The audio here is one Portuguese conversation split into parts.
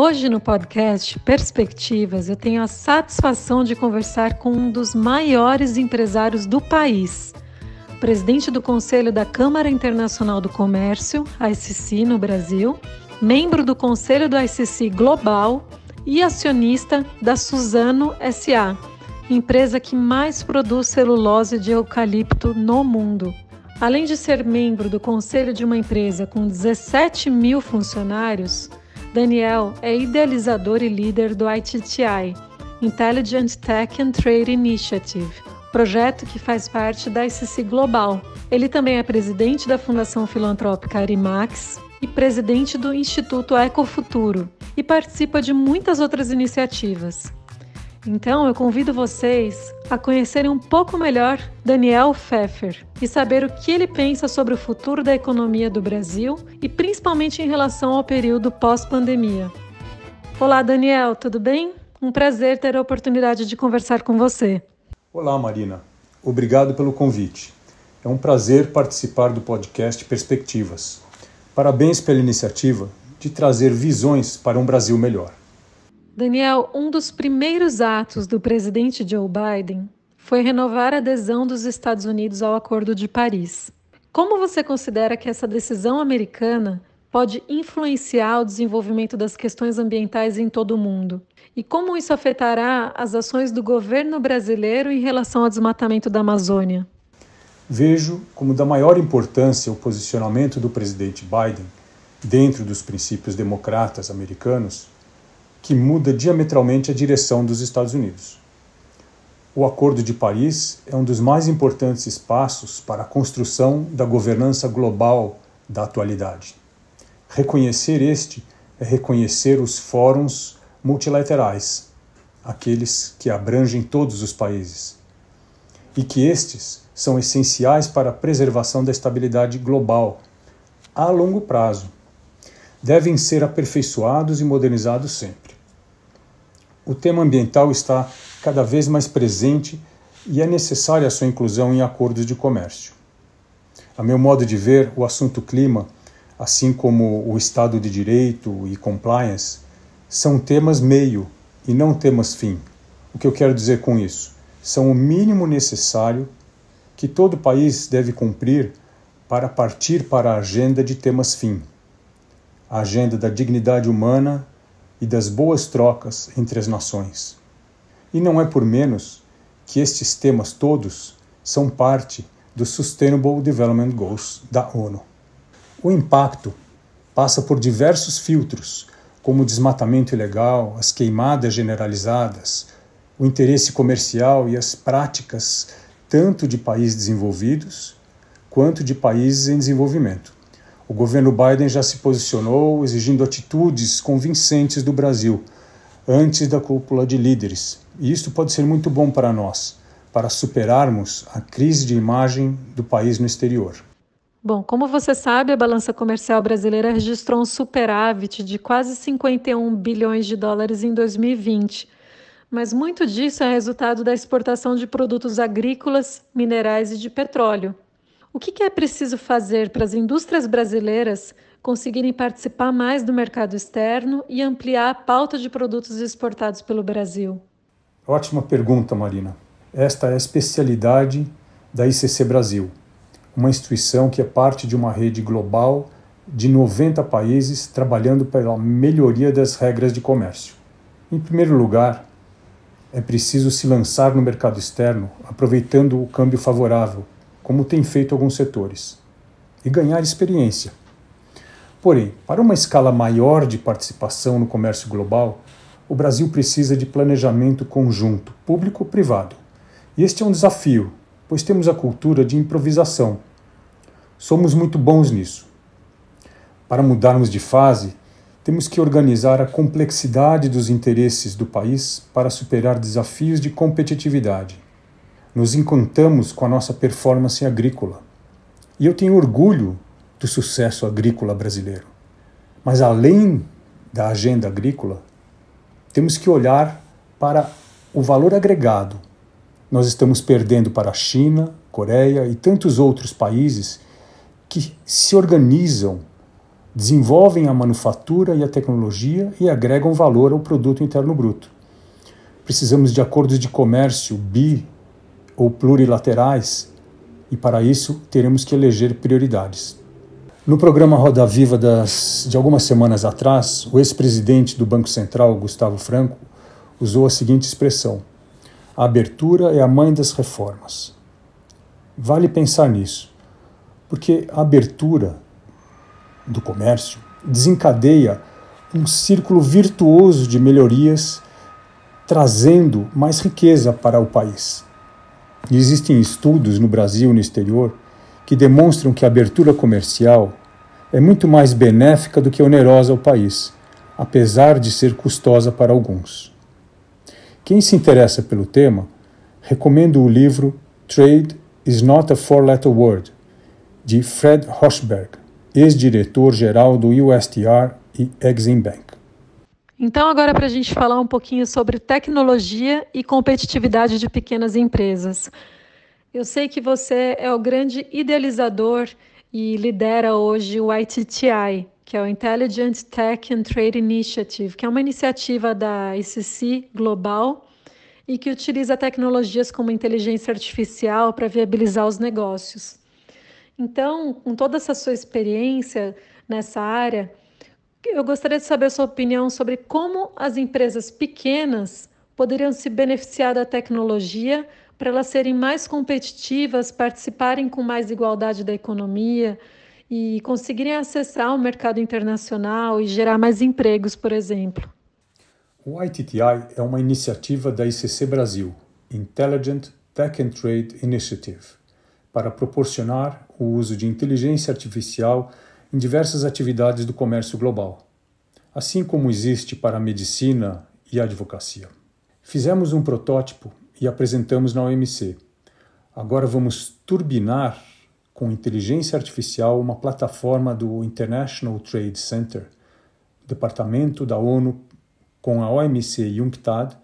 Hoje no podcast Perspectivas eu tenho a satisfação de conversar com um dos maiores empresários do país, presidente do Conselho da Câmara Internacional do Comércio, ICC, no Brasil, membro do Conselho do ICC Global e acionista da Suzano S.A., empresa que mais produz celulose de eucalipto no mundo. Além de ser membro do conselho de uma empresa com 17 mil funcionários, Daniel é idealizador e líder do ITTI, Intelligent Tech and Trade Initiative, projeto que faz parte da ICC Global. Ele também é presidente da Fundação Filantrópica Arimax e presidente do Instituto Ecofuturo e participa de muitas outras iniciativas. Então, eu convido vocês a conhecerem um pouco melhor Daniel Pfeffer e saber o que ele pensa sobre o futuro da economia do Brasil e principalmente em relação ao período pós-pandemia. Olá, Daniel, tudo bem? Um prazer ter a oportunidade de conversar com você. Olá, Marina. Obrigado pelo convite. É um prazer participar do podcast Perspectivas. Parabéns pela iniciativa de trazer visões para um Brasil melhor. Daniel, um dos primeiros atos do presidente Joe Biden foi renovar a adesão dos Estados Unidos ao Acordo de Paris. Como você considera que essa decisão americana pode influenciar o desenvolvimento das questões ambientais em todo o mundo? E como isso afetará as ações do governo brasileiro em relação ao desmatamento da Amazônia? Vejo como da maior importância o posicionamento do presidente Biden dentro dos princípios democratas americanos, que muda diametralmente a direção dos Estados Unidos. O Acordo de Paris é um dos mais importantes espaços para a construção da governança global da atualidade. Reconhecer este é reconhecer os fóruns multilaterais, aqueles que abrangem todos os países, e que estes são essenciais para a preservação da estabilidade global a longo prazo. Devem ser aperfeiçoados e modernizados sempre. O tema ambiental está cada vez mais presente e é necessária a sua inclusão em acordos de comércio. A meu modo de ver, o assunto clima, assim como o Estado de Direito e compliance, são temas meio e não temas fim. O que eu quero dizer com isso? São o mínimo necessário que todo país deve cumprir para partir para a agenda de temas fim. A agenda da dignidade humana e das boas trocas entre as nações. E não é por menos que estes temas todos são parte dos Sustainable Development Goals da ONU. O impacto passa por diversos filtros, como o desmatamento ilegal, as queimadas generalizadas, o interesse comercial e as práticas tanto de países desenvolvidos quanto de países em desenvolvimento. O governo Biden já se posicionou exigindo atitudes convincentes do Brasil antes da cúpula de líderes. E isso pode ser muito bom para nós, para superarmos a crise de imagem do país no exterior. Bom, como você sabe, a balança comercial brasileira registrou um superávit de quase 51 bilhões de dólares em 2020. Mas muito disso é resultado da exportação de produtos agrícolas, minerais e de petróleo. O que é preciso fazer para as indústrias brasileiras conseguirem participar mais do mercado externo e ampliar a pauta de produtos exportados pelo Brasil? Ótima pergunta, Marina. Esta é a especialidade da ICC Brasil, uma instituição que é parte de uma rede global de 90 países trabalhando pela melhoria das regras de comércio. Em primeiro lugar, é preciso se lançar no mercado externo aproveitando o câmbio favorável, como tem feito alguns setores, e ganhar experiência. Porém, para uma escala maior de participação no comércio global, o Brasil precisa de planejamento conjunto, público-privado. E este é um desafio, pois temos a cultura de improvisação. Somos muito bons nisso. Para mudarmos de fase, temos que organizar a complexidade dos interesses do país para superar desafios de competitividade. Nos encantamos com a nossa performance agrícola. E eu tenho orgulho do sucesso agrícola brasileiro. Mas além da agenda agrícola, temos que olhar para o valor agregado. Nós estamos perdendo para a China, Coreia e tantos outros países que se organizam desenvolvem a manufatura e a tecnologia e agregam valor ao produto interno bruto. Precisamos de acordos de comércio ou plurilaterais e, para isso, teremos que eleger prioridades. No programa Roda Viva de algumas semanas atrás, o ex-presidente do Banco Central, Gustavo Franco, usou a seguinte expressão: a abertura é a mãe das reformas. Vale pensar nisso, porque a abertura do comércio desencadeia um círculo virtuoso de melhorias, trazendo mais riqueza para o país. E existem estudos no Brasil e no exterior que demonstram que a abertura comercial é muito mais benéfica do que onerosa ao país, apesar de ser custosa para alguns. Quem se interessa pelo tema, recomendo o livro Trade is not a Four-Letter Word, de Fred Hochberg, ex-diretor-geral do USTR e Exim Bank. Então, agora para a gente falar um pouquinho sobre tecnologia e competitividade de pequenas empresas. Eu sei que você é o grande idealizador e lidera hoje o ITTI, que é o Intelligent Tech and Trade Initiative, que é uma iniciativa da ICC Global e que utiliza tecnologias como inteligência artificial para viabilizar os negócios. Então, com toda essa sua experiência nessa área, eu gostaria de saber a sua opinião sobre como as empresas pequenas poderiam se beneficiar da tecnologia para elas serem mais competitivas, participarem com mais igualdade da economia e conseguirem acessar o mercado internacional e gerar mais empregos, por exemplo. O ITTI é uma iniciativa da ICC Brasil, Intelligent Tech and Trade Initiative, para proporcionar o uso de inteligência artificial em diversas atividades do comércio global, assim como existe para a medicina e a advocacia. Fizemos um protótipo e apresentamos na OMC. Agora vamos turbinar com inteligência artificial uma plataforma do International Trade Center, departamento da ONU com a OMC e UNCTAD,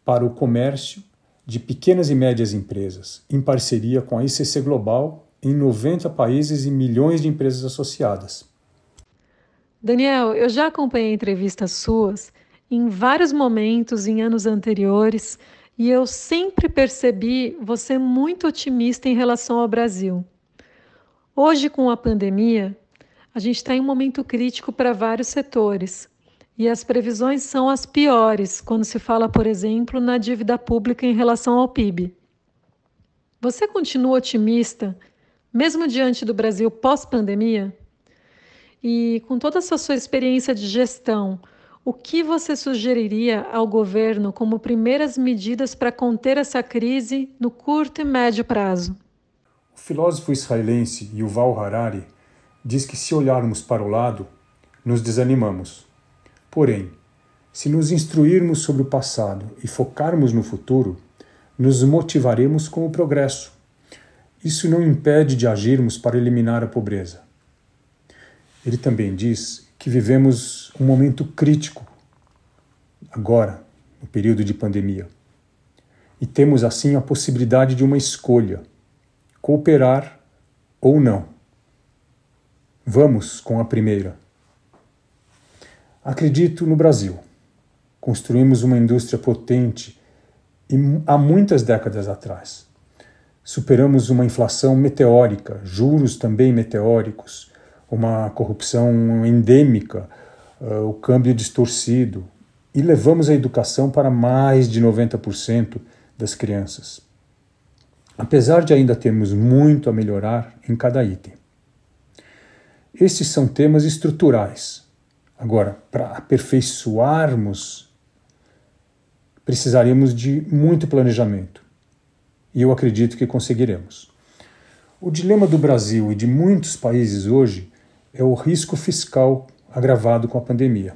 para o comércio de pequenas e médias empresas, em parceria com a ICC Global, em 90 países e milhões de empresas associadas. Daniel, eu já acompanhei entrevistas suas em vários momentos em anos anteriores e eu sempre percebi você muito otimista em relação ao Brasil. Hoje, com a pandemia, a gente está em um momento crítico para vários setores e as previsões são as piores quando se fala, por exemplo, na dívida pública em relação ao PIB. Você continua otimista, mesmo diante do Brasil pós-pandemia? E com toda essa sua experiência de gestão, o que você sugeriria ao governo como primeiras medidas para conter essa crise no curto e médio prazo? O filósofo israelense Yuval Harari diz que se olharmos para o lado, nos desanimamos. Porém, se nos instruirmos sobre o passado e focarmos no futuro, nos motivaremos com o progresso. Isso não impede de agirmos para eliminar a pobreza. Ele também diz que vivemos um momento crítico, agora, no período de pandemia. E temos, assim, a possibilidade de uma escolha: cooperar ou não. Vamos com a primeira. Acredito no Brasil. Construímos uma indústria potente há muitas décadas atrás. Superamos uma inflação meteórica, juros também meteóricos, uma corrupção endêmica, o câmbio distorcido, e levamos a educação para mais de 90% das crianças. Apesar de ainda termos muito a melhorar em cada item. Estes são temas estruturais. Agora, para aperfeiçoarmos, precisaremos de muito planejamento. E eu acredito que conseguiremos. O dilema do Brasil e de muitos países hoje é o risco fiscal agravado com a pandemia.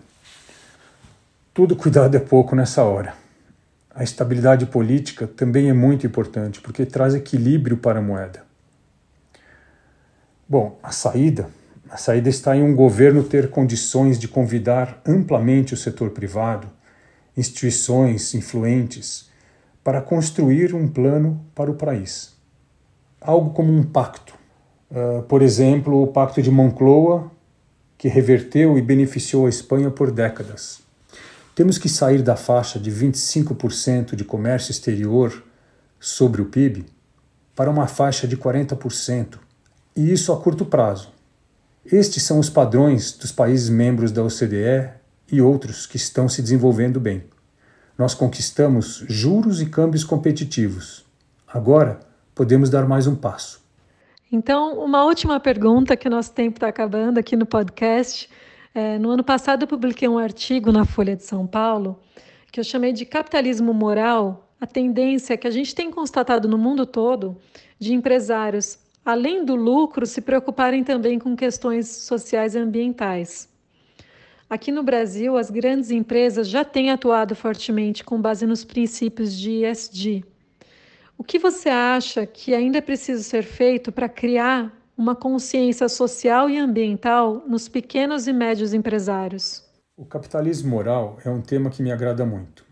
Todo cuidado é pouco nessa hora. A estabilidade política também é muito importante, porque traz equilíbrio para a moeda. Bom, a saída está em um governo ter condições de convidar amplamente o setor privado, instituições influentes, para construir um plano para o país. Algo como um pacto. Por exemplo, o Pacto de Moncloa, que reverteu e beneficiou a Espanha por décadas. Temos que sair da faixa de 25% de comércio exterior sobre o PIB para uma faixa de 40%, e isso a curto prazo. Estes são os padrões dos países membros da OCDE e outros que estão se desenvolvendo bem. Nós conquistamos juros e câmbios competitivos. Agora, podemos dar mais um passo. Então, uma última pergunta, que o nosso tempo está acabando aqui no podcast. No ano passado, eu publiquei um artigo na Folha de São Paulo que eu chamei de Capitalismo Moral, a tendência que a gente tem constatado no mundo todo de empresários, além do lucro, se preocuparem também com questões sociais e ambientais. Aqui no Brasil, as grandes empresas já têm atuado fortemente com base nos princípios de ESG. O que você acha que ainda é preciso ser feito para criar uma consciência social e ambiental nos pequenos e médios empresários? O capitalismo moral é um tema que me agrada muito.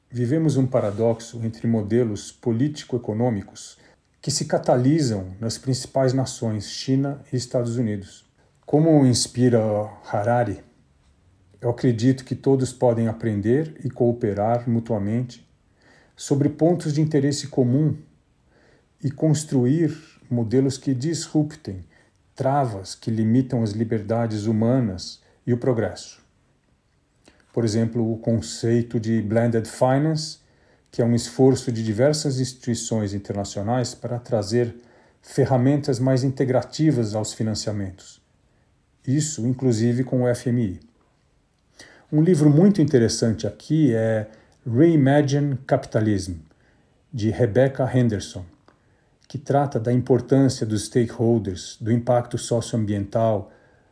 Vivemos um paradoxo entre modelos político-econômicos que se catalisam nas principais nações, China e Estados Unidos. Como inspira Harari, eu acredito que todos podem aprender e cooperar mutuamente sobre pontos de interesse comum e construir modelos que disruptem travas que limitam as liberdades humanas e o progresso. Por exemplo, o conceito de blended finance, que é um esforço de diversas instituições internacionais para trazer ferramentas mais integrativas aos financiamentos. Isso, inclusive, com o FMI. Um livro muito interessante aqui é Reimagine Capitalism, de Rebecca Henderson, que trata da importância dos stakeholders, do impacto socioambiental,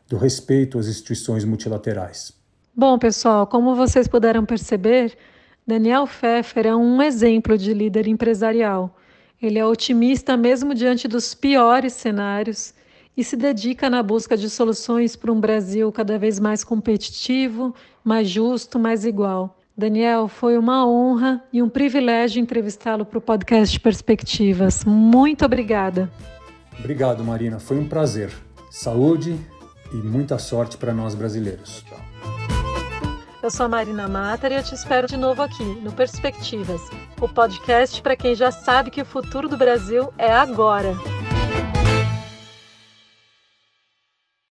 do respeito às instituições multilaterais. Bom, pessoal, como vocês puderam perceber, Daniel Pfeffer é um exemplo de líder empresarial. Ele é otimista mesmo diante dos piores cenários e se dedica na busca de soluções para um Brasil cada vez mais competitivo, mais justo, mais igual. Daniel, foi uma honra e um privilégio entrevistá-lo para o podcast Perspectivas. Muito obrigada. Obrigado, Marina. Foi um prazer. Saúde e muita sorte para nós brasileiros. Tchau. Eu sou a Marina Matar e eu te espero de novo aqui no Perspectivas, o podcast para quem já sabe que o futuro do Brasil é agora.